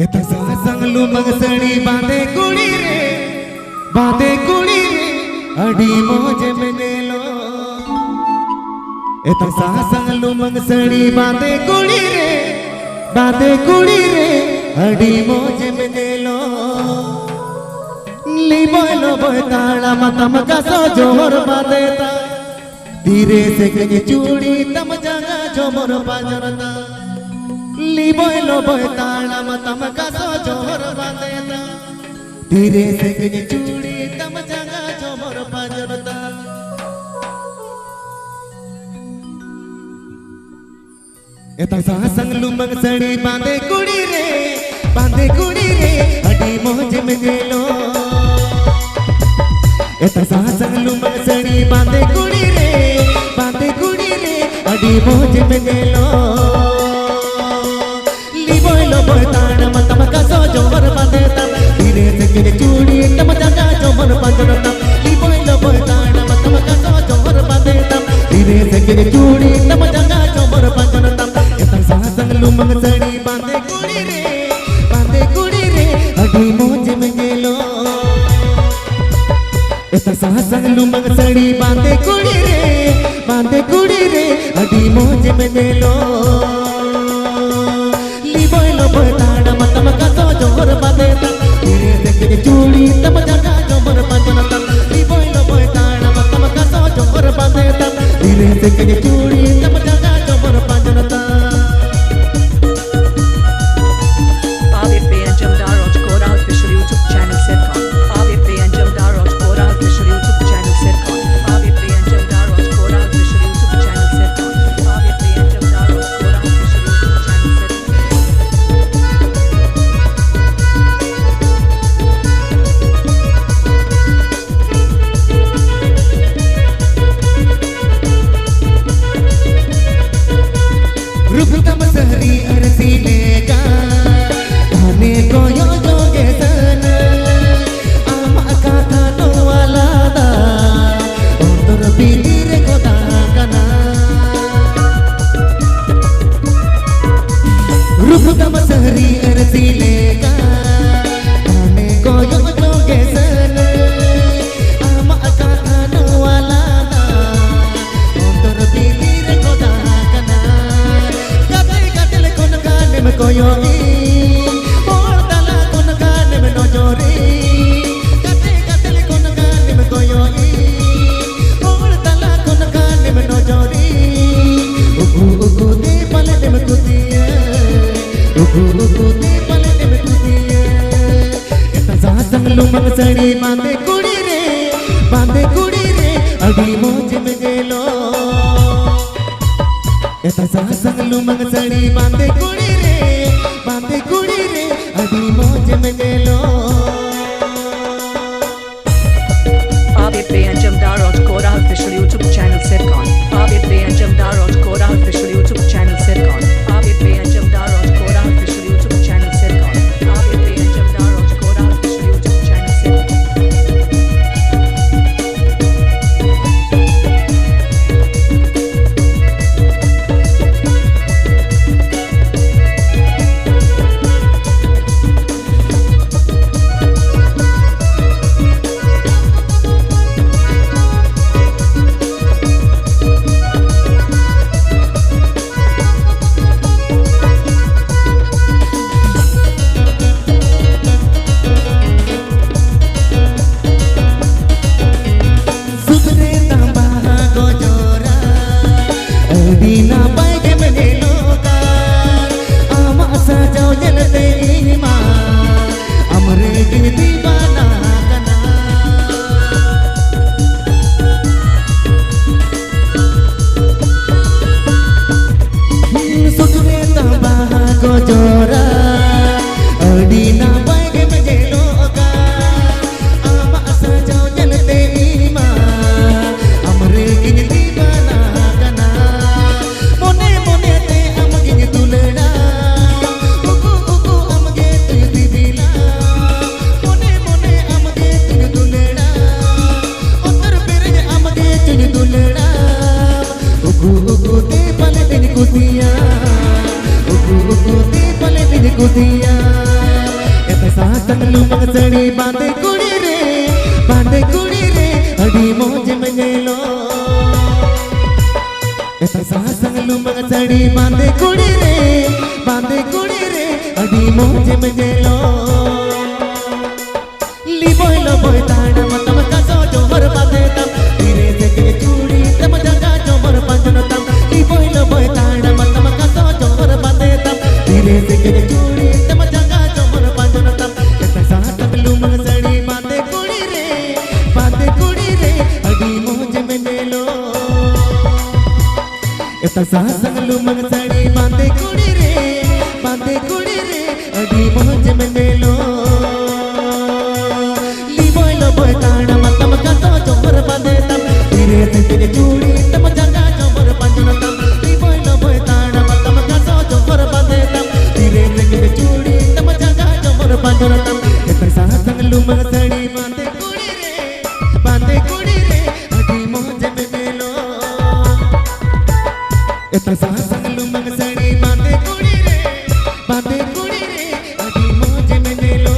एता सांग लुमंग सड़ी बांधे कुड़ी रे अड़ी मौज में गेलो। एता सांग लुमंग सड़ी बांधे कुड़ी रे अड़ी मौज में गेलो। ली बोलो बोय ताड़ा मतम का सो जोर बांधेता धीरे से के चूड़ी तम जगा जो मोर बाजरता। ली बोलो बोय ताड़ा मतम का सो जोर बांधेता धीरे से के चूड़ी तम जगा जो मोर बाजरता। एता सांग लुमंग सड़ी बांधे कुड़ी रे अड़ी मौज में गेलो। एता सांग लुमंग सड़ी बांधे कुड़ी रे अड़ी मौज में गेलो। ली बोलो बोय ताड़ा मतम का सो जोर बांधेता धीरे से के चूड़ी तम जगा जो मोर बाजरता। ली बोलो बोय ताड़ा मतम का सो जोर बांधेता धीरे से के चूड़ी तम जगा जो मोर बाजरता। एता सांग लुमंग सड़ी बांधे कुड़ी रे अड़ी मौज में गेलो। एता सांग लुमंग सड़ी बांधे कुड़ी रे अड़ी मौज में गेलो। ली बोलो बोय ताड़ा मतम का सो जोर बांधेता धीरे से के चूड़ी तम जगा जो मोर बाजरता। ली बोलो बोय ताड़ा मतम का सो जोर बांधेता धीरे से के चूड़ी तम जगा जो मोर बाजरता। Abid Beyanjam Daroj Kora official YouTube channel Sitcom. Abid Beyanjam Daroj Kora official YouTube channel Sitcom. Abid Beyanjam Daroj Kora official YouTube channel Sitcom. Abid Beyanjam Daroj Kora official YouTube channel Sitcom. रुपतम सहरी अरसी लेगा खाने को यो जोगे सन आमा का थानो वाला दा और बीर को दागना। रुपतम सहरी अरसी लेगा खाने को यो जोगे सन आमा का थानो वाला दा और बीर को दागना। में कोयोगी और तला कोन गाने में नजोरी कते कोन गाने में कोयोगी और तला कोन गाने में नजोरी। उगु दे पलटे में कुदिए उगु दे पलटे में कुदिए। एता सांग लुमंग सड़ी बांधे कुड़ी रे अड़ी मौज में गेलो। एता सांग लुमंग सड़ी बांधे कुड़ी रे अड़ी मौज में गेलो। Abid Beyanjam Daroj Kora official YouTube channel Sitcom. Abid Beyanjam Daroj Kora official YouTube channel Sitcom. Abid Beyanjam Daroj Kora official YouTube channel Sitcom. Abid Beyanjam Daroj Kora official YouTube channel Sitcom. कुदिया संगलू मंगसड़ी बांधे कुड़ी रे अड़ी मौज में गेलो संगलू मंगसड़ी बांधे कुड़ी रे अड़ी मौज में गेलो लिबोइलो बोय ताड़ा मतम कसो जोमर बांधे तम धीरे से के चूड़ी तम जगा जोमर पंजन तम लिबोइलो बोय ताड़ा मतम कसो जोमर बांधे तम धीरे से के चूड़ी तम जगा जोमर पंजन तम संगलू मंगसड़ी बांधे कुड़ी रे अड़ी मौज में गेलो संगलू मंगसड़ी बांधे कुड़ी रे अड़ी मौज में गेलो लिबोइलो बोय ताड़ा मतम कसो जोमर बांधे तम धीरे से के चूड़ी तम जगा जोमर पंजन तम लिबोइलो बोय ताड़ा मतम कसो जोमर बांधे तम धीरे से के चूड़ी तम जगा जोमर पंजन तम संगलू मंगसड़ी बांधे कुड़ी रे अड़ी मौज में गेलो संगलू मंगसड़ी बांधे कुड़ी रे अड़ी मौज में गेलो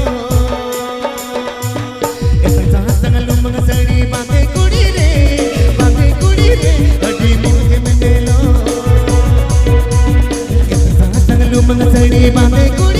संगलू मंगसड़ी बांधे कुड़ी रे अड़ी मौज में गेलो संगलू मंगसड़ी बांधे कुड़ी